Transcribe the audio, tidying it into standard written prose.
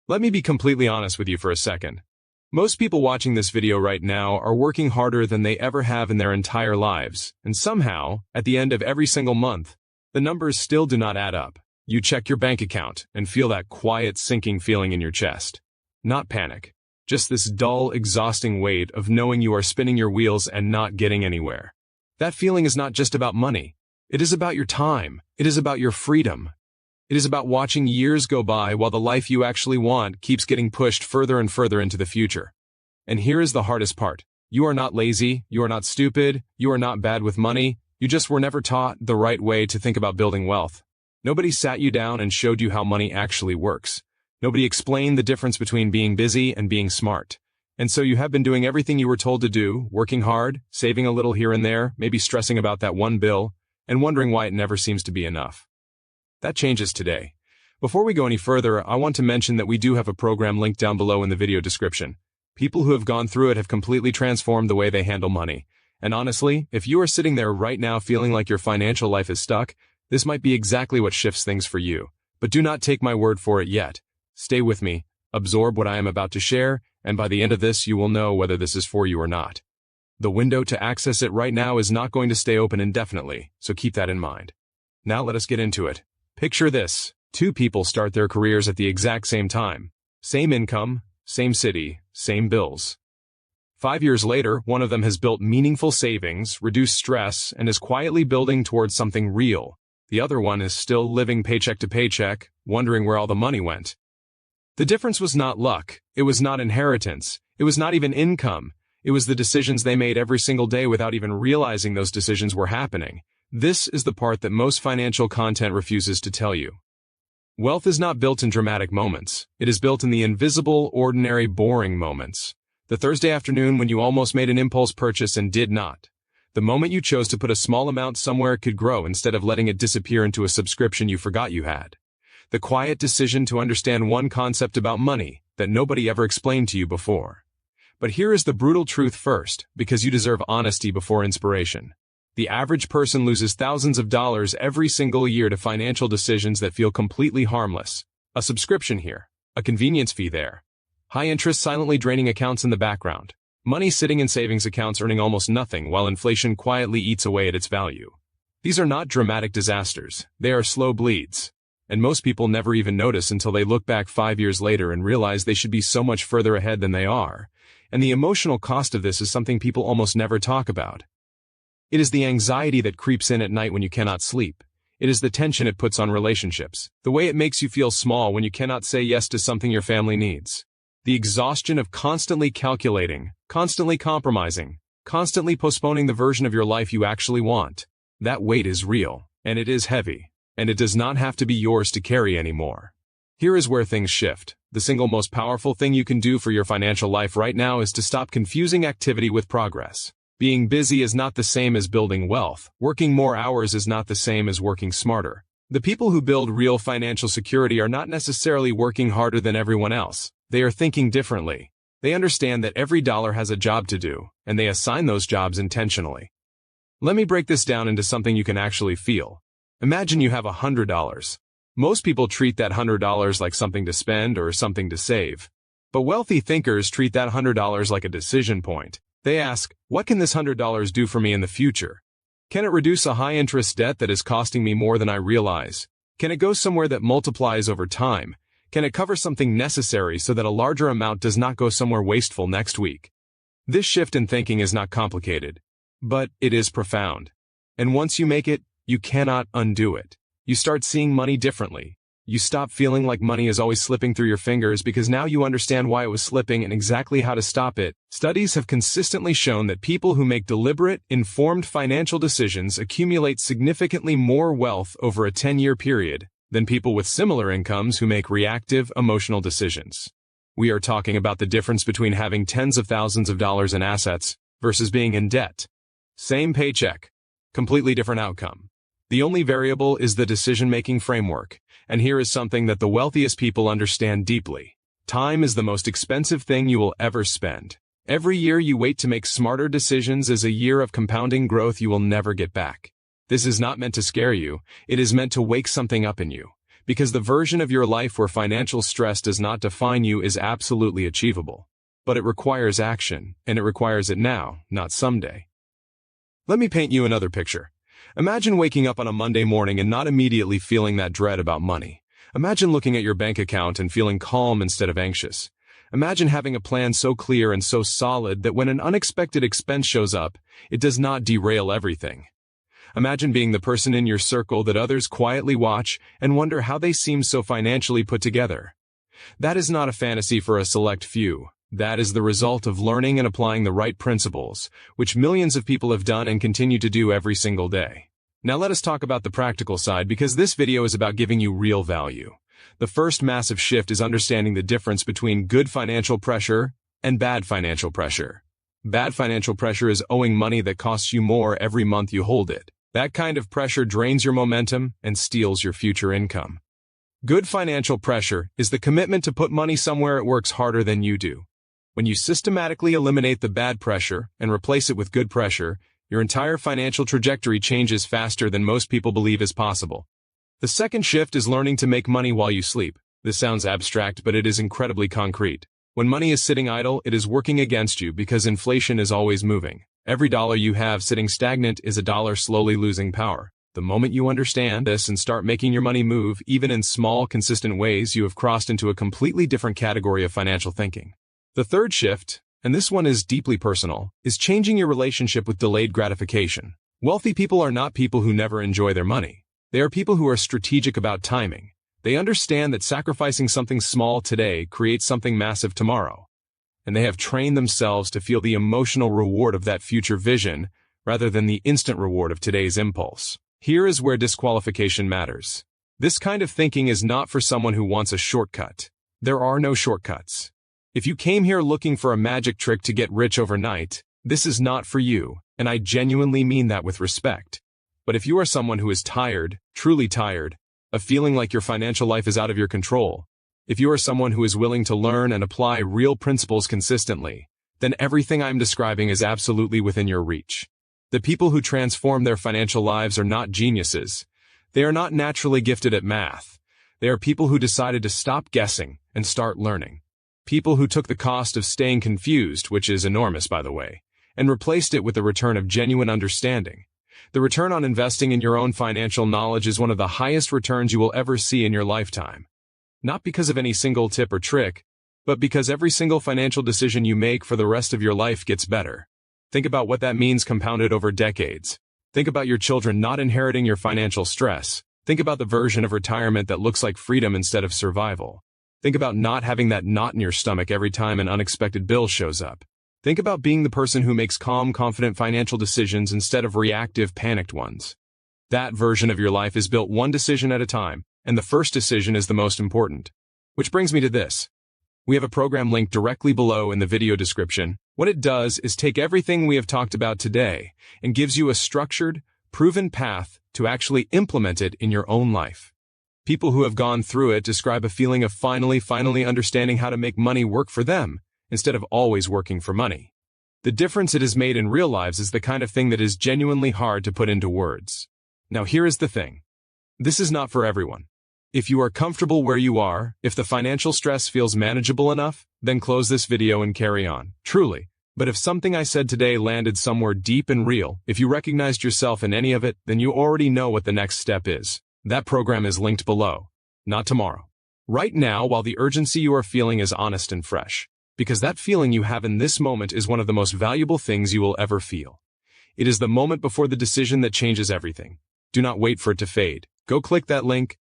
Let me be completely honest with you for a second. Most people watching this video right now are working harder than they ever have in their entire lives, and somehow, at the end of every single month, the numbers still do not add up. You check your bank account and feel that quiet sinking feeling in your chest. Not panic, just this dull, exhausting weight of knowing you are spinning your wheels and not getting anywhere. That feeling is not just about money. It is about your time. It is about your freedom. It is about watching years go by while the life you actually want keeps getting pushed further and further into the future. And here is the hardest part. You are not lazy, you are not stupid, you are not bad with money, you just were never taught the right way to think about building wealth. Nobody sat you down and showed you how money actually works. Nobody explained the difference between being busy and being smart. And so you have been doing everything you were told to do, working hard, saving a little here and there, maybe stressing about that one bill, and wondering why it never seems to be enough. That changes today. Before we go any further, I want to mention that we do have a program linked down below in the video description. People who have gone through it have completely transformed the way they handle money. And honestly, if you are sitting there right now feeling like your financial life is stuck, this might be exactly what shifts things for you. But do not take my word for it yet. Stay with me, absorb what I am about to share, and by the end of this you will know whether this is for you or not. The window to access it right now is not going to stay open indefinitely, so keep that in mind. Now let us get into it. Picture this. Two people start their careers at the exact same time. Same income, same city, same bills. 5 years later, one of them has built meaningful savings, reduced stress, and is quietly building towards something real. The other one is still living paycheck to paycheck, wondering where all the money went. The difference was not luck, it was not inheritance, it was not even income, it was the decisions they made every single day without even realizing those decisions were happening. This is the part that most financial content refuses to tell you. Wealth is not built in dramatic moments. It is built in the invisible, ordinary, boring moments. The Thursday afternoon when you almost made an impulse purchase and did not. The moment you chose to put a small amount somewhere it could grow instead of letting it disappear into a subscription you forgot you had. The quiet decision to understand one concept about money that nobody ever explained to you before. But here is the brutal truth first, because you deserve honesty before inspiration. The average person loses thousands of dollars every single year to financial decisions that feel completely harmless. A subscription here, a convenience fee there. High interest silently draining accounts in the background. Money sitting in savings accounts earning almost nothing while inflation quietly eats away at its value. These are not dramatic disasters, they are slow bleeds. And most people never even notice until they look back 5 years later and realize they should be so much further ahead than they are. And the emotional cost of this is something people almost never talk about. It is the anxiety that creeps in at night when you cannot sleep. It is the tension it puts on relationships. The way it makes you feel small when you cannot say yes to something your family needs. The exhaustion of constantly calculating, constantly compromising, constantly postponing the version of your life you actually want. That weight is real, and it is heavy, and it does not have to be yours to carry anymore. Here is where things shift. The single most powerful thing you can do for your financial life right now is to stop confusing activity with progress. Being busy is not the same as building wealth. Working more hours is not the same as working smarter. The people who build real financial security are not necessarily working harder than everyone else. They are thinking differently. They understand that every dollar has a job to do, and they assign those jobs intentionally. Let me break this down into something you can actually feel. Imagine you have $100. Most people treat that $100 like something to spend or something to save. But wealthy thinkers treat that $100 like a decision point. They ask, what can this $100 do for me in the future? Can it reduce a high-interest debt that is costing me more than I realize? Can it go somewhere that multiplies over time? Can it cover something necessary so that a larger amount does not go somewhere wasteful next week? This shift in thinking is not complicated, but it is profound. And once you make it, you cannot undo it. You start seeing money differently. You stop feeling like money is always slipping through your fingers because now you understand why it was slipping and exactly how to stop it. Studies have consistently shown that people who make deliberate, informed financial decisions accumulate significantly more wealth over a 10-year period than people with similar incomes who make reactive, emotional decisions. We are talking about the difference between having tens of thousands of dollars in assets versus being in debt. Same paycheck, completely different outcome. The only variable is the decision-making framework, and here is something that the wealthiest people understand deeply. Time is the most expensive thing you will ever spend. Every year you wait to make smarter decisions is a year of compounding growth you will never get back. This is not meant to scare you, it is meant to wake something up in you. Because the version of your life where financial stress does not define you is absolutely achievable. But it requires action, and it requires it now, not someday. Let me paint you another picture. Imagine waking up on a Monday morning and not immediately feeling that dread about money. Imagine looking at your bank account and feeling calm instead of anxious. Imagine having a plan so clear and so solid that when an unexpected expense shows up, it does not derail everything. Imagine being the person in your circle that others quietly watch and wonder how they seem so financially put together. That is not a fantasy for a select few. That is the result of learning and applying the right principles, which millions of people have done and continue to do every single day. Now let us talk about the practical side, because this video is about giving you real value. The first massive shift is understanding the difference between good financial pressure and bad financial pressure. Bad financial pressure is owing money that costs you more every month you hold it. That kind of pressure drains your momentum and steals your future income. Good financial pressure is the commitment to put money somewhere it works harder than you do. When you systematically eliminate the bad pressure and replace it with good pressure, your entire financial trajectory changes faster than most people believe is possible. The second shift is learning to make money while you sleep. This sounds abstract, but it is incredibly concrete. When money is sitting idle, it is working against you because inflation is always moving. Every dollar you have sitting stagnant is a dollar slowly losing power. The moment you understand this and start making your money move, even in small, consistent ways, you have crossed into a completely different category of financial thinking. The third shift, and this one is deeply personal, is changing your relationship with delayed gratification. Wealthy people are not people who never enjoy their money. They are people who are strategic about timing. They understand that sacrificing something small today creates something massive tomorrow. And they have trained themselves to feel the emotional reward of that future vision rather than the instant reward of today's impulse. Here is where disqualification matters. This kind of thinking is not for someone who wants a shortcut. There are no shortcuts. If you came here looking for a magic trick to get rich overnight, this is not for you, and I genuinely mean that with respect. But if you are someone who is tired, truly tired, of feeling like your financial life is out of your control, if you are someone who is willing to learn and apply real principles consistently, then everything I'm describing is absolutely within your reach. The people who transform their financial lives are not geniuses. They are not naturally gifted at math. They are people who decided to stop guessing and start learning. People who took the cost of staying confused, which is enormous by the way, and replaced it with the return of genuine understanding. The return on investing in your own financial knowledge is one of the highest returns you will ever see in your lifetime. Not because of any single tip or trick, but because every single financial decision you make for the rest of your life gets better. Think about what that means compounded over decades. Think about your children not inheriting your financial stress. Think about the version of retirement that looks like freedom instead of survival. Think about not having that knot in your stomach every time an unexpected bill shows up. Think about being the person who makes calm, confident financial decisions instead of reactive, panicked ones. That version of your life is built one decision at a time, and the first decision is the most important. Which brings me to this. We have a program linked directly below in the video description. What it does is take everything we have talked about today and gives you a structured, proven path to actually implement it in your own life. People who have gone through it describe a feeling of finally understanding how to make money work for them, instead of always working for money. The difference it has made in real lives is the kind of thing that is genuinely hard to put into words. Now here is the thing. This is not for everyone. If you are comfortable where you are, if the financial stress feels manageable enough, then close this video and carry on. Truly. But if something I said today landed somewhere deep and real, if you recognized yourself in any of it, then you already know what the next step is. That program is linked below. Not tomorrow. Right now, while the urgency you are feeling is honest and fresh. Because that feeling you have in this moment is one of the most valuable things you will ever feel. It is the moment before the decision that changes everything. Do not wait for it to fade. Go click that link,